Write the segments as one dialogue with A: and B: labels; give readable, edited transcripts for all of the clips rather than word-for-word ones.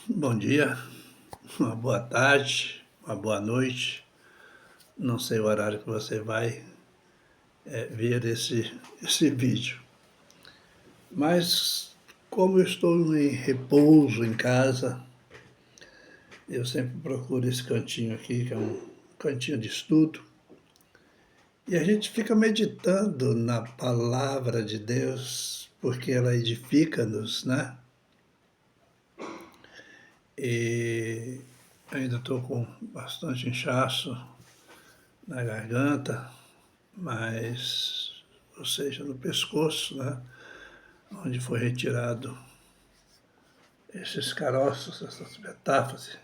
A: Bom dia, uma boa tarde, uma boa noite. Não sei o horário que você vai ver esse vídeo. Mas como eu estou em repouso em casa, eu sempre procuro esse cantinho aqui, que é um cantinho de estudo. E a gente fica meditando na palavra de Deus, porque ela edifica-nos, né? E ainda estou com bastante inchaço na garganta, ou seja, no pescoço, né, onde foi retirado esses caroços, essas metáfases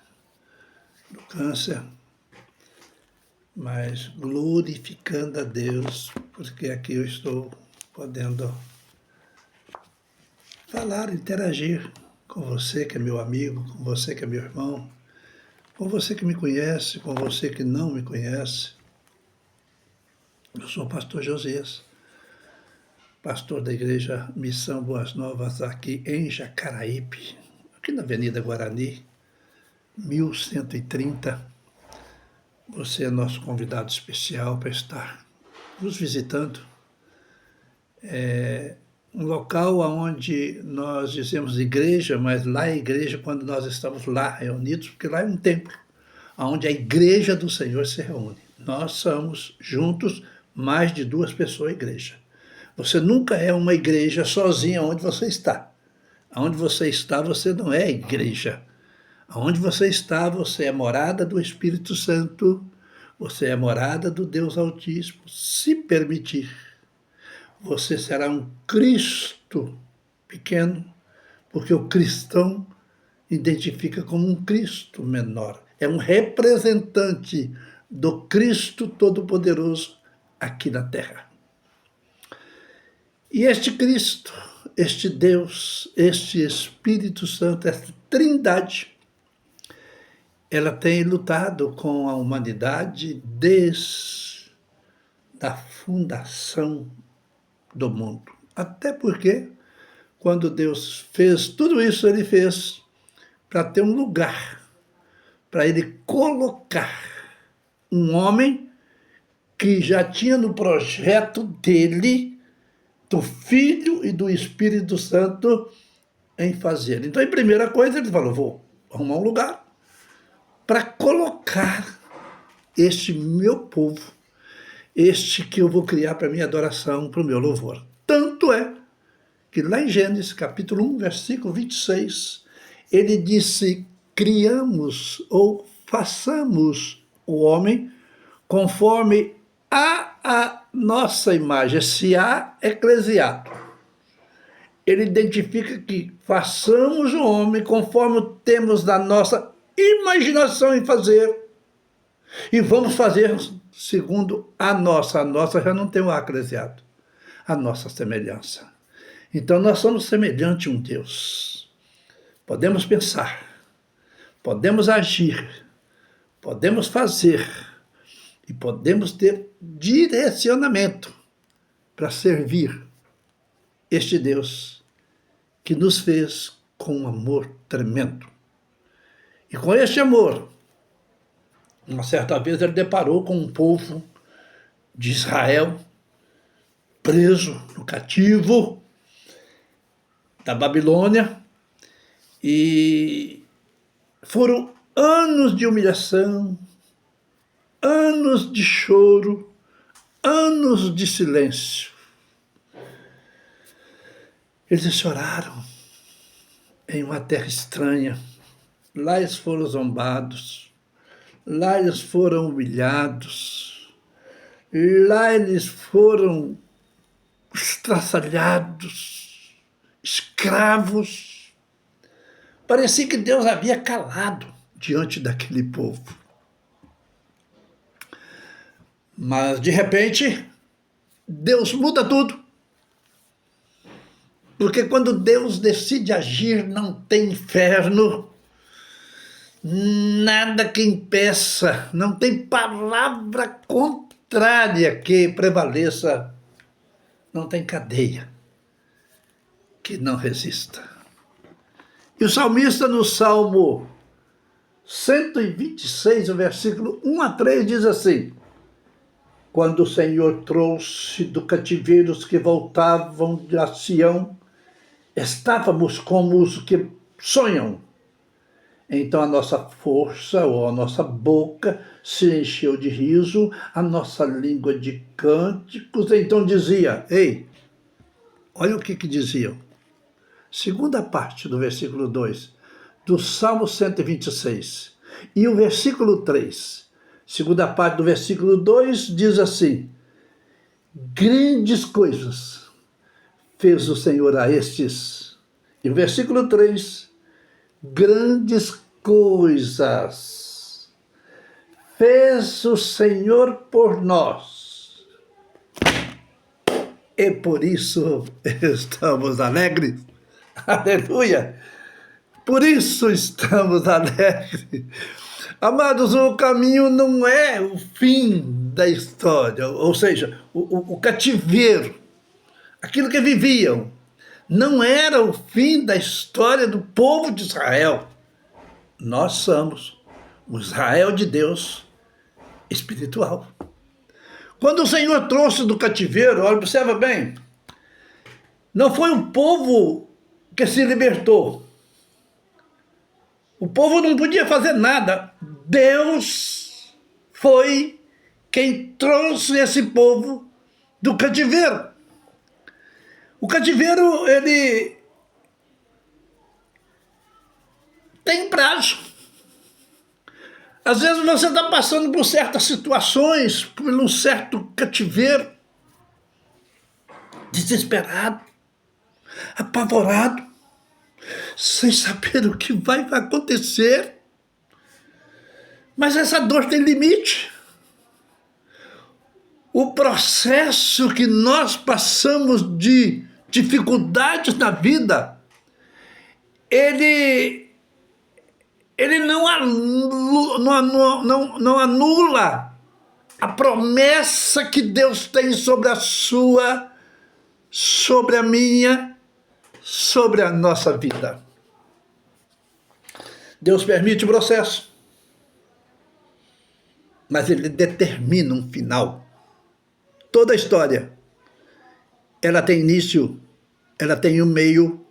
A: do câncer, mas glorificando a Deus, porque aqui eu estou podendo falar, interagir com você que é meu amigo, com você que é meu irmão, com você que me conhece, com você que não me conhece. Eu sou o pastor Josias, pastor da Igreja Missão Boas Novas aqui em Jacaraípe, aqui na Avenida Guarani, 1130. Você é nosso convidado especial para estar nos visitando. É um local onde nós dizemos igreja, mas lá é igreja quando nós estamos lá reunidos, porque lá é um templo, onde a igreja do Senhor se reúne. Nós somos juntos mais de 2 pessoas igreja. Você nunca é uma igreja sozinha onde você está. Onde você está, você não é igreja. Onde você está, você é morada do Espírito Santo, você é morada do Deus Altíssimo. Se permitir, você será um Cristo pequeno, porque o cristão identifica como um Cristo menor. É um representante do Cristo Todo-Poderoso aqui na Terra. E este Cristo, este Deus, este Espírito Santo, esta Trindade, ela tem lutado com a humanidade desde a fundação do mundo. Até porque, quando Deus fez tudo isso, ele fez para ter um lugar, para ele colocar um homem que já tinha no projeto dele, do Filho e do Espírito Santo, em fazer. Então, em primeira coisa, ele falou: vou arrumar um lugar para colocar este meu povo, este que eu vou criar para minha adoração, para o meu louvor. Tanto é que lá em Gênesis capítulo 1, versículo 26, ele disse: criamos ou façamos o homem conforme a nossa imagem. Esse A eclesiástico. Ele identifica que façamos o homem conforme temos na nossa imaginação em fazer. E vamos fazer segundo a nossa. A nossa já não tem o A eclesiástico. A nossa semelhança. Então nós somos semelhantes a um Deus. Podemos pensar, podemos agir, podemos fazer e podemos ter direcionamento para servir este Deus que nos fez com um amor tremendo. E com este amor, uma certa vez ele deparou com um povo de Israel preso no cativo da Babilônia, e foram anos de humilhação, anos de choro, anos de silêncio. Eles choraram em uma terra estranha. Lá eles foram zombados, lá eles foram humilhados, lá eles foram estraçalhados, escravos. Parecia que Deus havia calado diante daquele povo. Mas, de repente, Deus muda tudo. Porque quando Deus decide agir, não tem inferno, nada que impeça, não tem palavra contrária que prevaleça, não tem cadeia que não resista. E o salmista no Salmo 126, o versículo 1 a 3, diz assim: quando o Senhor trouxe do cativeiro os que voltavam de Sião, estávamos como os que sonham. Então a nossa força, ou a nossa boca, se encheu de riso, a nossa língua de cânticos. Então dizia, ei, olha o que diziam. Segunda parte do versículo 2, do Salmo 126. E o versículo 3, segunda parte do versículo 2, diz assim: grandes coisas fez o Senhor a estes. E o versículo 3, grandes coisas fez o Senhor por nós. E por isso estamos alegres. Aleluia! Por isso estamos alegres. Amados, o caminho não é o fim da história, ou seja, o cativeiro, aquilo que viviam, não era o fim da história do povo de Israel. Nós somos o Israel de Deus espiritual. Quando o Senhor trouxe do cativeiro, observa bem, não foi o povo que se libertou. O povo não podia fazer nada. Deus foi quem trouxe esse povo do cativeiro. O cativeiro, ele tem prazo. Às vezes você está passando por certas situações, por um certo cativeiro, desesperado, apavorado, sem saber o que vai acontecer. Mas essa dor tem limite. O processo que nós passamos de dificuldades na vida, ele não anula a promessa que Deus tem sobre a sua, sobre a minha, sobre a nossa vida. Deus permite o processo, mas ele determina um final. Toda a história, ela tem início, ela tem um meio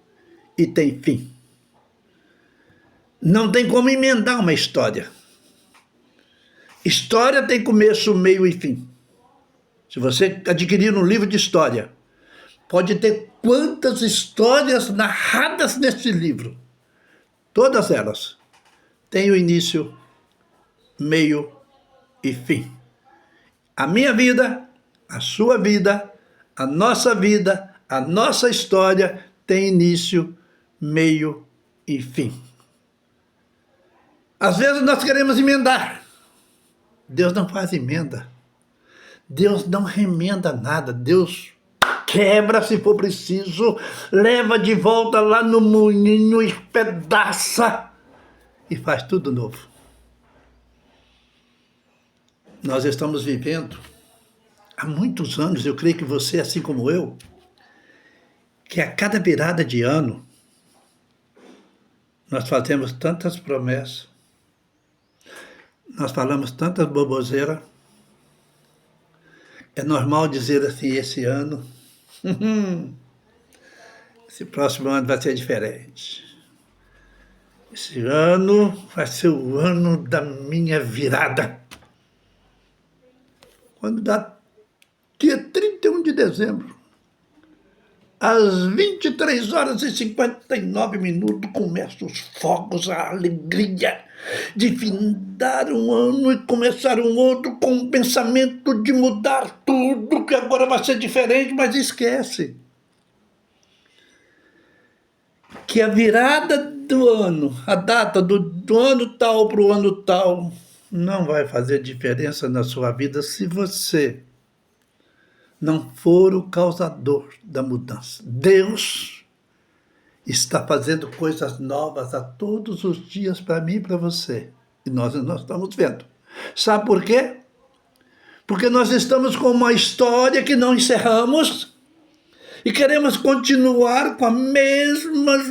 A: e tem fim. Não tem como emendar uma história. História tem começo, meio e fim. Se você adquirir um livro de história, pode ter quantas histórias narradas nesse livro. Todas elas têm o início, meio e fim. A minha vida, a sua vida, a nossa história tem início, meio e fim. Às vezes nós queremos emendar. Deus não faz emenda. Deus não remenda nada. Deus quebra se for preciso, leva de volta lá no moinho, espedaça e faz tudo novo. Nós estamos vivendo há muitos anos, eu creio que você, assim como eu, que a cada virada de ano, nós fazemos tantas promessas, nós falamos tantas boboseiras. É normal dizer assim, esse ano, esse próximo ano vai ser diferente. Esse ano vai ser o ano da minha virada. Quando dá dia 31 de dezembro, às 23 horas e 59 minutos, começam os fogos, a alegria de findar um ano e começar um outro com o pensamento de mudar tudo, que agora vai ser diferente, mas esquece que a virada do ano, a data do ano tal para o ano tal, não vai fazer diferença na sua vida se você não for o causador da mudança. Deus está fazendo coisas novas a todos os dias para mim e para você. E nós estamos vendo. Sabe por quê? Porque nós estamos com uma história que não encerramos e queremos continuar com as mesmas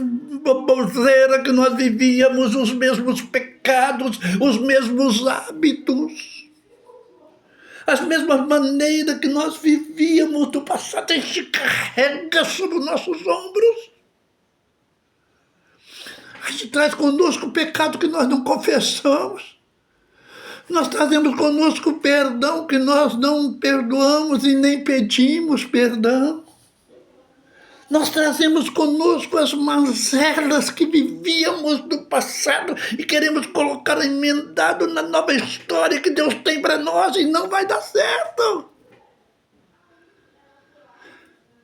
A: baboseira que nós vivíamos, os mesmos pecados, os mesmos hábitos, as mesmas maneiras que nós vivíamos do passado, a gente carrega sobre os nossos ombros. A gente traz conosco o pecado que nós não confessamos. Nós trazemos conosco o perdão que nós não perdoamos e nem pedimos perdão. Nós trazemos conosco as mazelas que vivíamos do passado e queremos colocar emendado na nova história que Deus tem para nós e não vai dar certo.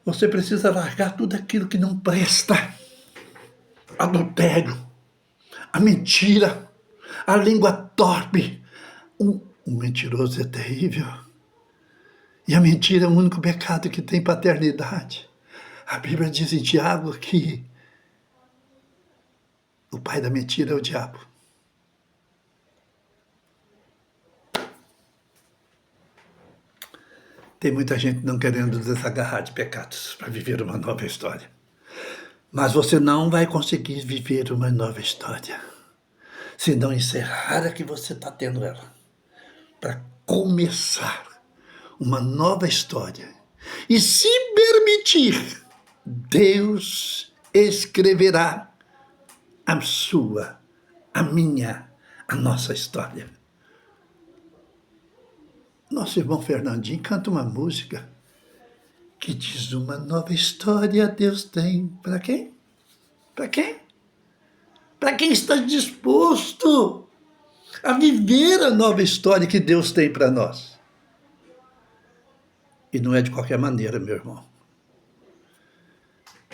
A: Você precisa largar tudo aquilo que não presta. Adultério, a mentira, a língua torpe. O mentiroso é terrível. E a mentira é o único pecado que tem paternidade. A Bíblia diz em Tiago que o pai da mentira é o diabo. Tem muita gente não querendo desagarrar de pecados para viver uma nova história. Mas você não vai conseguir viver uma nova história se não encerrar a que você está tendo ela. Para começar uma nova história. E se permitir, Deus escreverá a sua, a minha, a nossa história. Nosso irmão Fernandinho canta uma música que diz: uma nova história Deus tem. Para quem? Para quem? Para quem está disposto a viver a nova história que Deus tem para nós. E não é de qualquer maneira, meu irmão.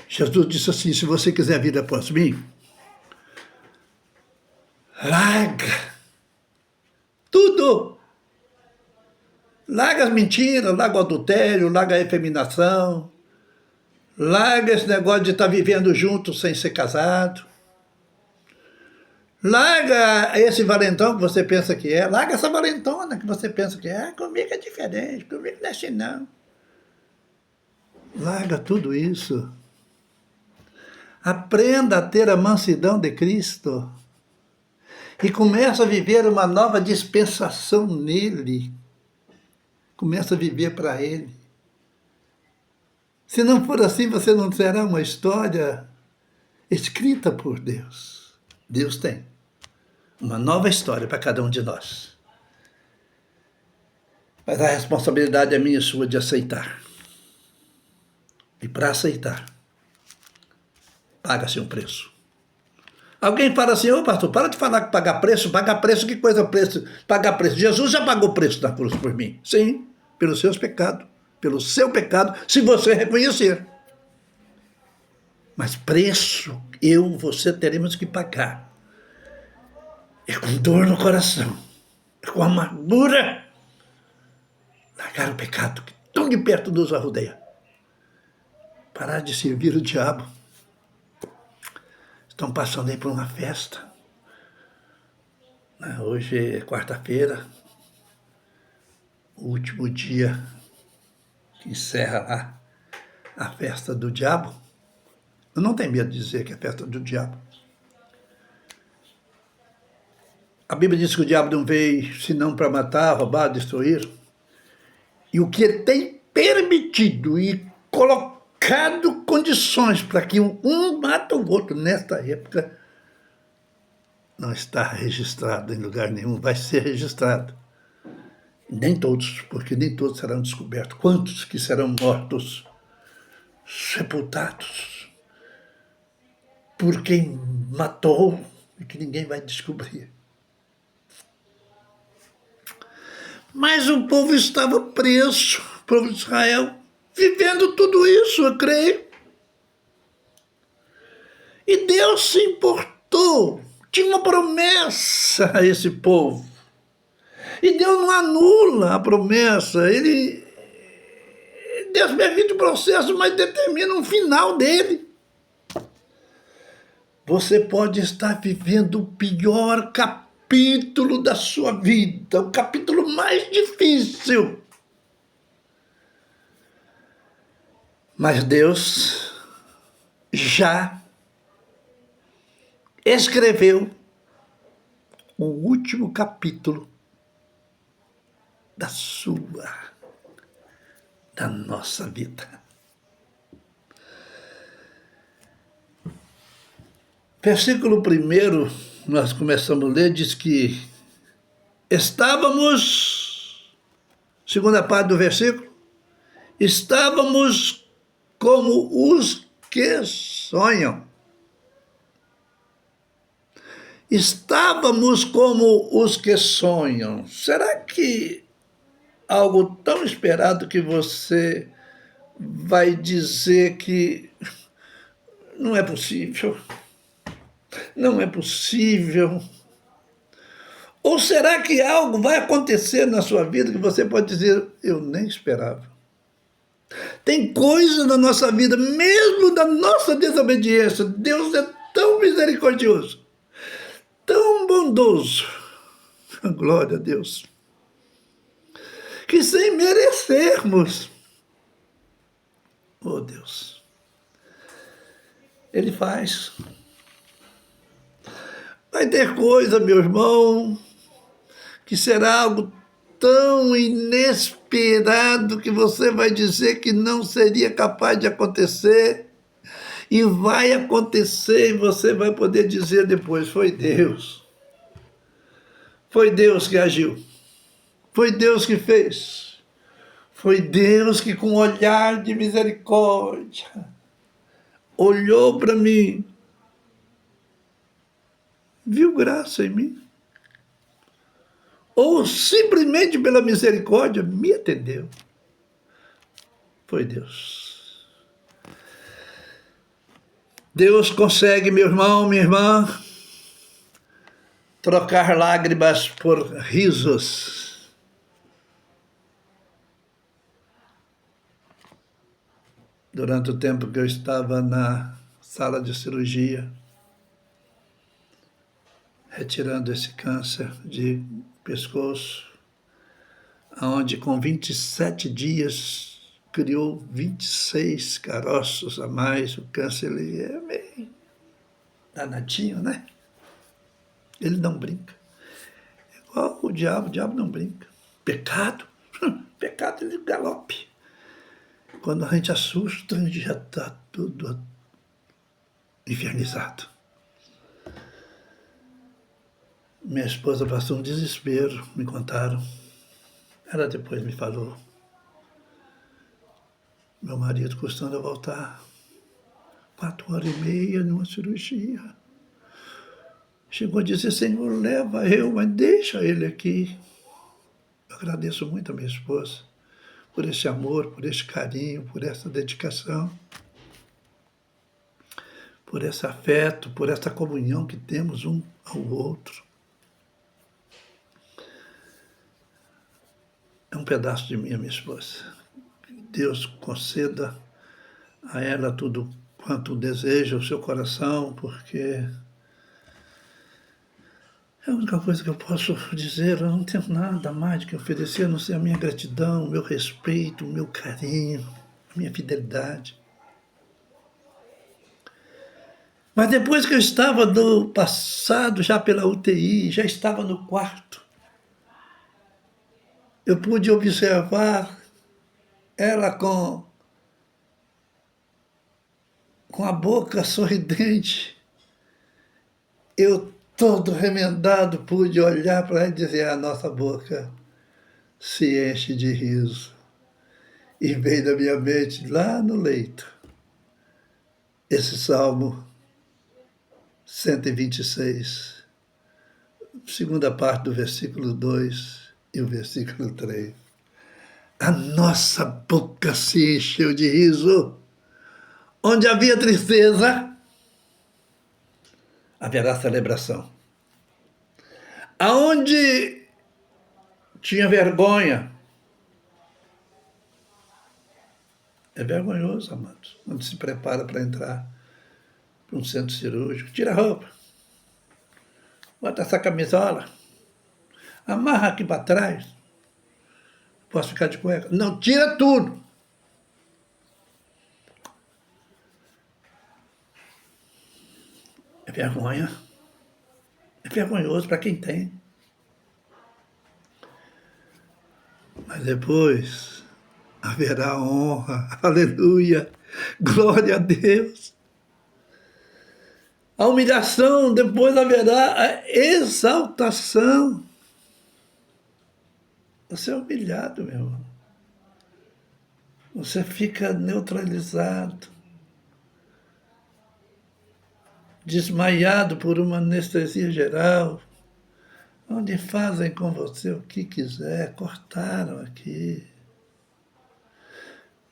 A: Jesus disse assim: se você quiser vir após mim, larga tudo. Larga as mentiras, larga o adultério, larga a efeminação, larga esse negócio de estar vivendo junto sem ser casado. Larga esse valentão que você pensa que é, larga essa valentona que você pensa que é. Comigo é diferente, comigo não é assim não. Larga tudo isso. Aprenda a ter a mansidão de Cristo e começa a viver uma nova dispensação nele. Começa a viver para ele. Se não for assim, você não terá uma história escrita por Deus. Deus tem uma nova história para cada um de nós. Mas a responsabilidade é minha e sua de aceitar. E para aceitar, paga-se um preço. Alguém fala assim: ô pastor, para de falar que pagar preço, que coisa preço, pagar preço. Jesus já pagou preço na cruz por mim. Sim, pelos seus pecados, pelo seu pecado, se você reconhecer. Mas preço, você teremos que pagar. É com dor no coração, é com amargura. Largar o pecado que tão de perto nos arrodeia. Parar de servir o diabo. Estão passando aí por uma festa. Hoje é quarta-feira, o último dia que encerra lá a festa do diabo. Eu não tenho medo de dizer que é a festa do diabo. A Bíblia diz que o diabo não veio senão para matar, roubar, destruir. E o que ele tem permitido e colocado condições para que um mata o outro nesta época não está registrado em lugar nenhum, vai ser registrado. Nem todos, porque nem todos serão descobertos. Quantos que serão mortos, sepultados, por quem matou e que ninguém vai descobrir. Mas o povo estava preso, o povo de Israel, vivendo tudo isso, eu creio. E Deus se importou, tinha uma promessa a esse povo. E Deus não anula a promessa, Deus permite o processo, mas determina um final dele. Você pode estar vivendo o pior capítulo da sua vida, o capítulo mais difícil. Mas Deus já escreveu o último capítulo da nossa vida. Versículo 1, nós começamos a ler, diz que estávamos, segunda parte do versículo, estávamos como os que sonham. Estávamos como os que sonham. Será que algo tão esperado que você vai dizer que não é possível? Não é possível. Ou será que algo vai acontecer na sua vida que você pode dizer, eu nem esperava? Tem coisa na nossa vida, mesmo da nossa desobediência, Deus é tão misericordioso, tão bondoso, glória a Deus, que sem merecermos, oh Deus, Ele faz. Vai ter coisa, meu irmão, que será algo tão inesperado que você vai dizer que não seria capaz de acontecer, e vai acontecer, e você vai poder dizer depois, foi Deus. Foi Deus que agiu. Foi Deus que fez. Foi Deus que, com um olhar de misericórdia, olhou para mim, viu graça em mim, ou simplesmente pela misericórdia me atendeu. Foi Deus. Deus consegue, meu irmão, minha irmã, trocar lágrimas por risos. Durante o tempo que eu estava na sala de cirurgia, retirando esse câncer de pescoço, onde com 27 dias criou 26 caroços a mais. O câncer, ele é meio danadinho, né? Ele não brinca. É igual o diabo não brinca. Pecado, ele galope. Quando a gente assusta, a gente já está tudo infernizado. Minha esposa passou um desespero, me contaram. Ela depois me falou. Meu marido custando a voltar. 4h30 numa cirurgia. Chegou a dizer, Senhor, leva eu, mas deixa ele aqui. Eu agradeço muito a minha esposa por esse amor, por esse carinho, por essa dedicação, por esse afeto, por essa comunhão que temos um ao outro. É um pedaço de mim, a minha esposa. Deus conceda a ela tudo quanto deseja o seu coração, porque é a única coisa que eu posso dizer. Eu não tenho nada mais de que oferecer, a não ser a minha gratidão, o meu respeito, o meu carinho, a minha fidelidade. Mas depois que eu estava no passado, já pela UTI, já estava no quarto, eu pude observar ela com a boca sorridente. Eu, todo remendado, pude olhar para ela e dizer, a nossa boca se enche de riso. E veio da minha mente, lá no leito, esse Salmo 126, segunda parte do versículo 2 e o versículo 3. A nossa boca se encheu de riso. Onde havia tristeza, haverá celebração. Aonde tinha vergonha, é vergonhoso, amados, quando se prepara para entrar para um centro cirúrgico. Tira a roupa, bota essa camisola, amarra aqui para trás, posso ficar de cueca? Não, tira tudo. É vergonha. É vergonhoso para quem tem. Mas depois haverá honra, aleluia, glória a Deus. A humilhação, depois haverá a exaltação. Você é humilhado, meu irmão. Você fica neutralizado, desmaiado por uma anestesia geral, onde fazem com você o que quiser, cortaram aqui,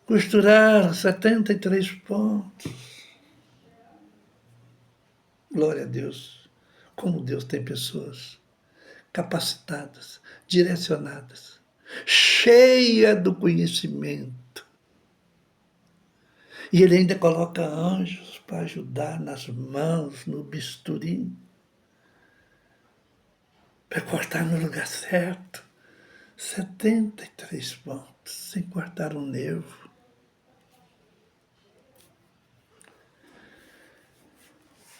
A: costuraram 73 pontos. Glória a Deus, como Deus tem pessoas capacitadas, direcionadas, cheia do conhecimento. E ele ainda coloca anjos para ajudar nas mãos, no bisturi, para cortar no lugar certo. 73 pontos, sem cortar um nervo.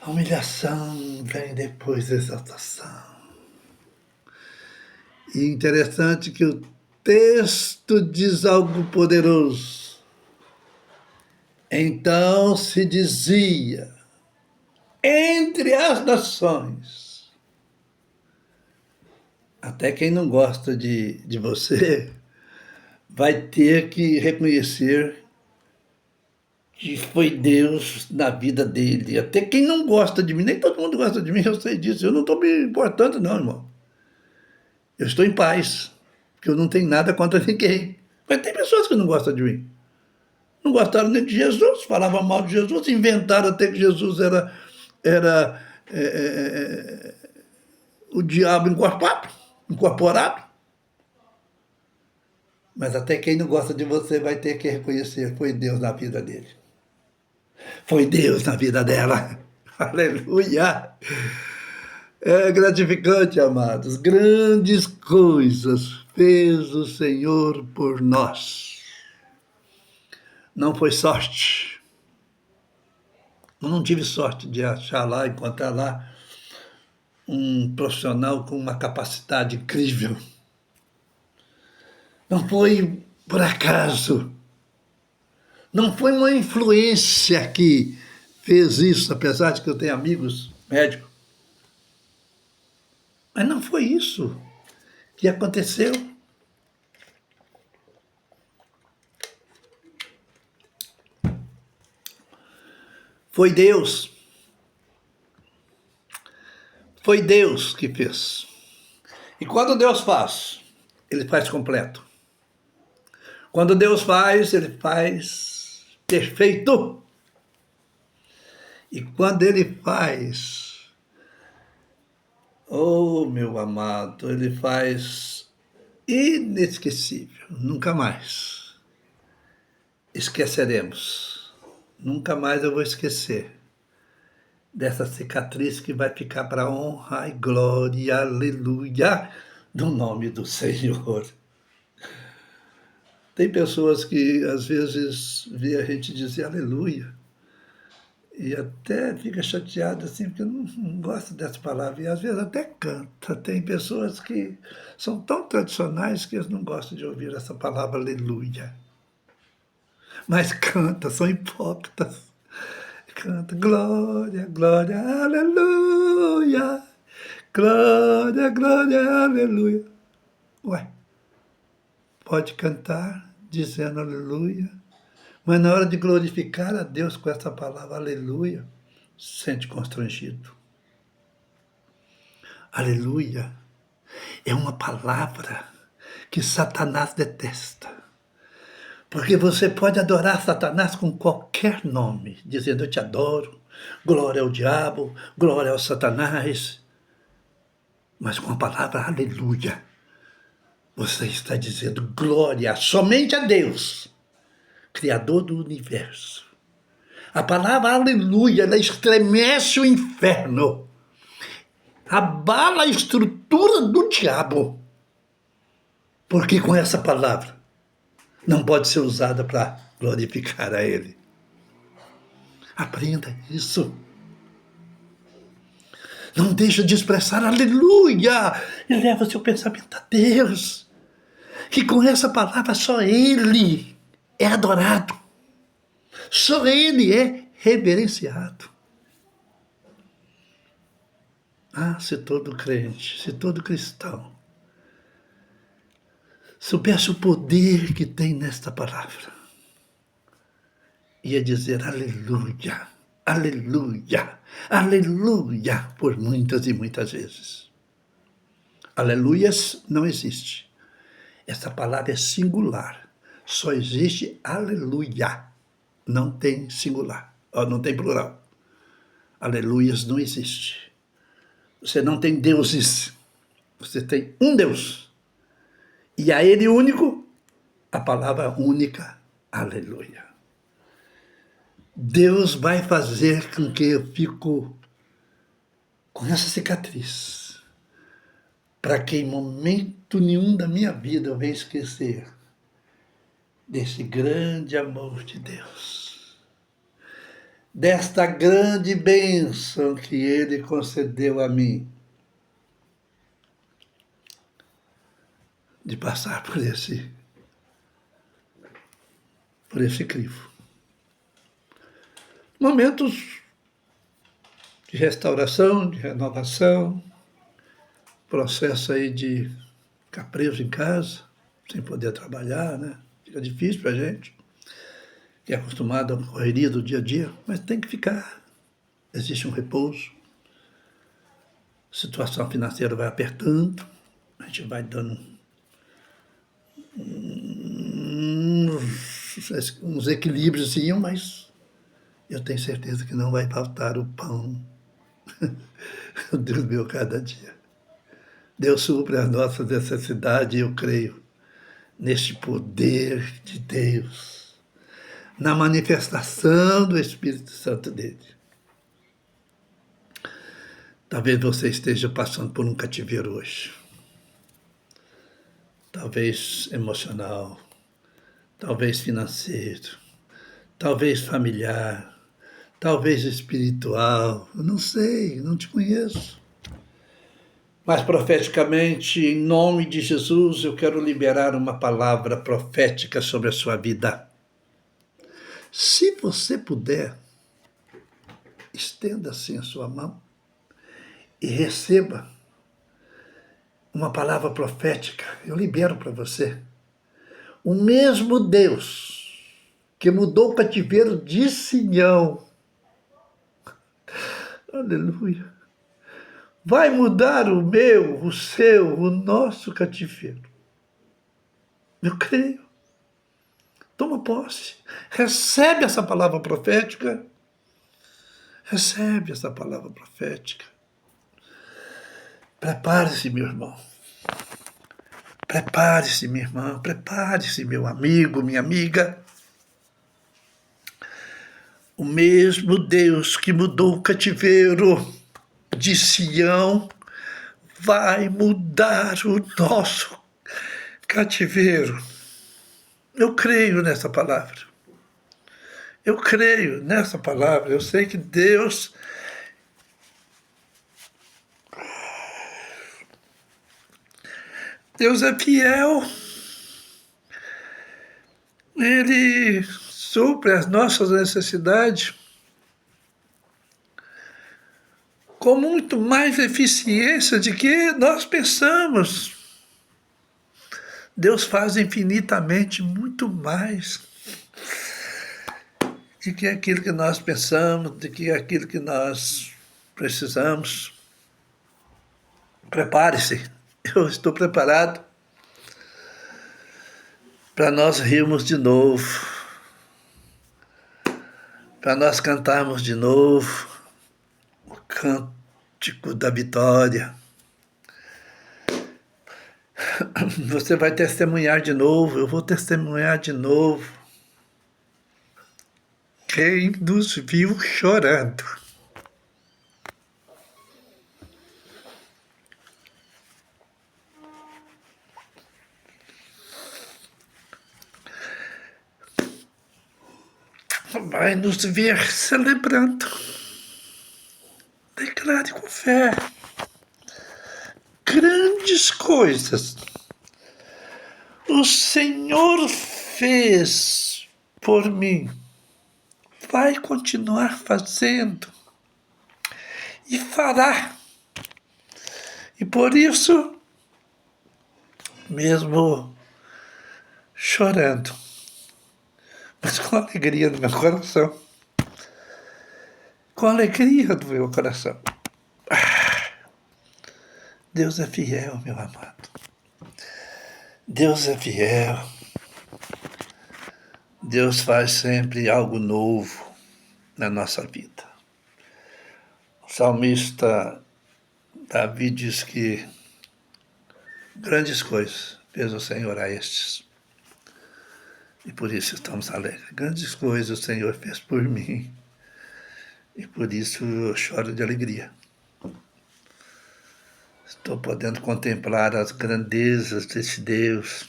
A: A humilhação vem depois da exaltação. E interessante que o texto diz algo poderoso. Então se dizia entre as nações. Até quem não gosta de você vai ter que reconhecer que foi Deus na vida dele. Até quem não gosta de mim, nem todo mundo gosta de mim, eu sei disso. Eu não estou me importando, não, irmão. Eu estou em paz, porque eu não tenho nada contra ninguém. Mas tem pessoas que não gostam de mim. Não gostaram nem de Jesus, falavam mal de Jesus, inventaram até que Jesus era o diabo incorporado. Mas até quem não gosta de você vai ter que reconhecer, foi Deus na vida dele. Foi Deus na vida dela. Aleluia! É gratificante, amados. Grandes coisas fez o Senhor por nós. Não foi sorte. Eu não tive sorte de achar lá, encontrar lá um profissional com uma capacidade incrível. Não foi por acaso. Não foi uma influência que fez isso, apesar de que eu tenho amigos médicos. Mas não foi isso que aconteceu. Foi Deus. Foi Deus que fez. E quando Deus faz, ele faz completo. Quando Deus faz, ele faz perfeito. E quando ele faz, oh meu amado, ele faz inesquecível, nunca mais esqueceremos. Nunca mais eu vou esquecer dessa cicatriz que vai ficar para honra e glória, aleluia, do nome do Senhor. Tem pessoas que às vezes vê a gente dizer aleluia e até fica chateado assim, porque eu não gosto dessa palavra, e às vezes até canta. Tem pessoas que são tão tradicionais que eles não gostam de ouvir essa palavra aleluia. Mas canta, são hipócritas. Canta, glória, glória, aleluia. Glória, glória, aleluia. Ué, pode cantar dizendo aleluia, mas na hora de glorificar a Deus com essa palavra aleluia, sente constrangido. Aleluia é uma palavra que Satanás detesta. Porque você pode adorar Satanás com qualquer nome, dizendo eu te adoro, glória ao diabo, glória ao Satanás. Mas com a palavra aleluia, você está dizendo glória somente a Deus, Criador do universo. A palavra aleluia, ela estremece o inferno, abala a estrutura do diabo, porque com essa palavra não pode ser usada para glorificar a ele. Aprenda isso. Não deixa de expressar aleluia. E leva seu pensamento a Deus. Que com essa palavra só Ele é adorado. Só Ele é reverenciado. Ah, se todo crente, se todo cristão soubesse o poder que tem nesta palavra, ia dizer aleluia, aleluia, aleluia, por muitas e muitas vezes. Aleluias não existe. Essa palavra é singular. Só existe aleluia. Não tem singular, não tem plural. Aleluias não existe. Você não tem deuses. Você tem um Deus. E a Ele único, a palavra única, aleluia. Deus vai fazer com que eu fico com essa cicatriz, para que em momento nenhum da minha vida eu venha esquecer desse grande amor de Deus, desta grande bênção que Ele concedeu a mim, de passar por esse crivo. Momentos de restauração, de renovação, processo aí de ficar preso em casa, sem poder trabalhar, né? Fica difícil para a gente, que é acostumado à correria do dia a dia, mas tem que ficar. Existe um repouso, a situação financeira vai apertando, a gente vai dando uns equilíbrios, mas eu tenho certeza que não vai faltar o pão do meu cada dia. Deus supre as nossas necessidades e eu creio neste poder de Deus, na manifestação do Espírito Santo dele. Talvez você esteja passando por um cativeiro hoje. Talvez emocional, talvez financeiro, talvez familiar, talvez espiritual, eu não sei, não te conheço. Mas profeticamente, em nome de Jesus, eu quero liberar uma palavra profética sobre a sua vida. Se você puder, estenda assim a sua mão e receba uma palavra profética. Eu libero para você. O mesmo Deus que mudou o cativeiro de Sião, aleluia, vai mudar o meu, o seu, o nosso cativeiro. Eu creio. Toma posse. Recebe essa palavra profética. Recebe essa palavra profética. Prepare-se, meu irmão. Prepare-se, minha irmã. Prepare-se, meu amigo, minha amiga. O mesmo Deus que mudou o cativeiro de Sião vai mudar o nosso cativeiro. Eu creio nessa palavra. Eu creio nessa palavra. Eu sei que Deus é fiel. Ele supre as nossas necessidades com muito mais eficiência de que nós pensamos. Deus faz infinitamente muito mais do que aquilo que nós pensamos, do que aquilo que nós precisamos. Prepare-se, eu estou preparado para nós rirmos de novo, para nós cantarmos de novo o cântico da vitória. Você vai testemunhar de novo, eu vou testemunhar de novo. Quem nos viu chorando. Vai nos ver celebrando, declarando declare com fé. Grandes coisas o Senhor fez por mim. Vai continuar fazendo e fará. E por isso, mesmo chorando, mas com alegria no meu coração, com alegria no meu coração, Deus é fiel, meu amado. Deus é fiel. Deus faz sempre algo novo na nossa vida. O salmista Davi diz que grandes coisas fez o Senhor a estes. E por isso estamos alegres. Grandes coisas o Senhor fez por mim. E por isso eu choro de alegria. Estou podendo contemplar as grandezas desse Deus.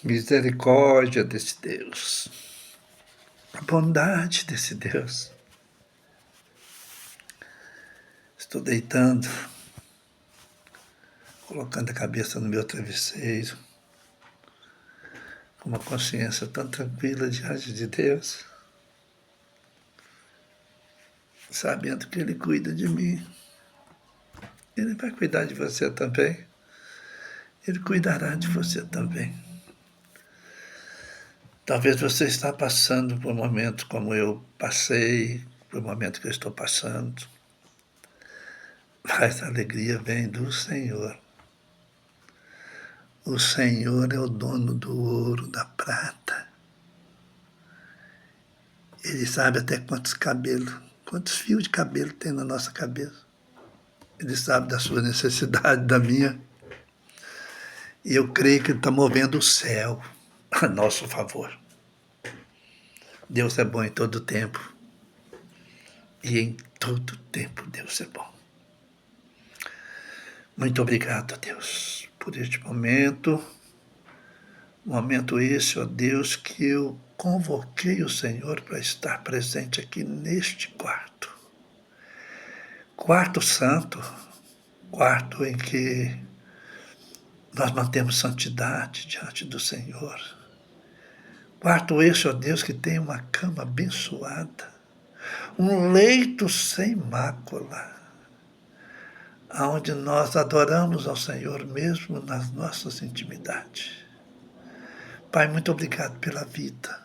A: Misericórdia desse Deus. A bondade desse Deus. Estou deitando, colocando a cabeça no meu travesseiro, com uma consciência tão tranquila diante de Deus, sabendo que Ele cuida de mim. Ele vai cuidar de você também. Ele cuidará de você também. Talvez você está passando por um momento como eu passei, por um momento que eu estou passando. Mas a alegria vem do Senhor. O Senhor é o dono do ouro, da prata. Ele sabe até quantos cabelos, quantos fios de cabelo tem na nossa cabeça. Ele sabe da sua necessidade, da minha. E eu creio que Ele está movendo o céu a nosso favor. Deus é bom em todo tempo. E em todo tempo Deus é bom. Muito obrigado, Deus, por este momento. Momento esse, ó Deus, que eu convoquei o Senhor para estar presente aqui neste quarto. Quarto santo, quarto em que nós mantemos santidade diante do Senhor. Quarto esse, ó Deus, que tem uma cama abençoada, um leito sem mácula, onde nós adoramos ao Senhor mesmo nas nossas intimidades. Pai, muito obrigado pela vida,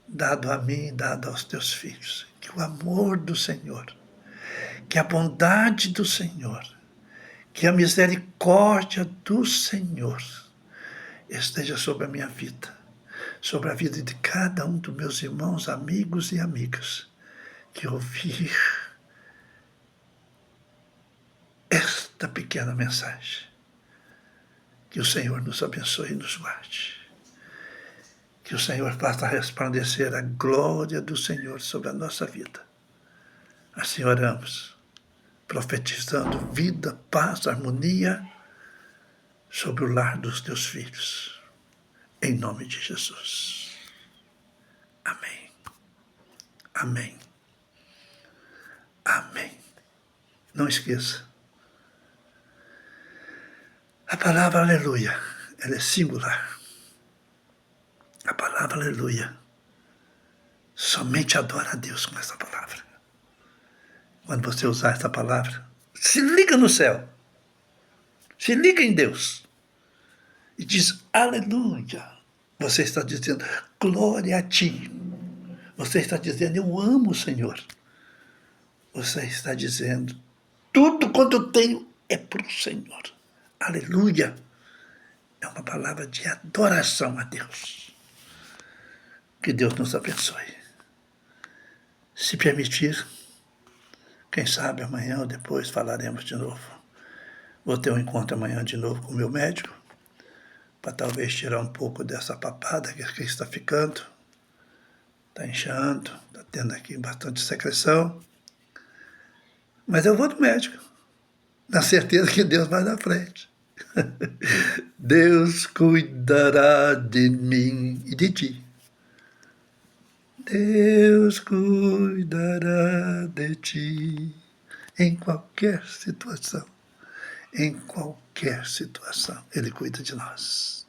A: dado a mim e dado aos teus filhos. Que o amor do Senhor, que a bondade do Senhor, que a misericórdia do Senhor esteja sobre a minha vida, sobre a vida de cada um dos meus irmãos, amigos e amigas, que ouvir esta pequena mensagem. Que o Senhor nos abençoe e nos guarde. Que o Senhor faça resplandecer a glória do Senhor sobre a nossa vida. Assim oramos, profetizando vida, paz, harmonia sobre o lar dos teus filhos. Em nome de Jesus. Amém. Amém. Amém. Não esqueça. A palavra aleluia, ela é singular. A palavra aleluia, somente adora a Deus com essa palavra. Quando você usar essa palavra, se liga no céu, se liga em Deus e diz aleluia. Você está dizendo glória a ti. Você está dizendo eu amo o Senhor. Você está dizendo tudo quanto eu tenho é para o Senhor. Aleluia. É uma palavra de adoração a Deus. Que Deus nos abençoe. Se permitir, quem sabe amanhã ou depois falaremos de novo. Vou ter um encontro amanhã de novo com o meu médico, para talvez tirar um pouco dessa papada que aqui está ficando. Está inchando, está tendo aqui bastante secreção. Mas eu vou no médico, na certeza que Deus vai na frente. Deus cuidará de mim e de ti. Deus cuidará de ti em qualquer situação. Em qualquer situação, Ele cuida de nós.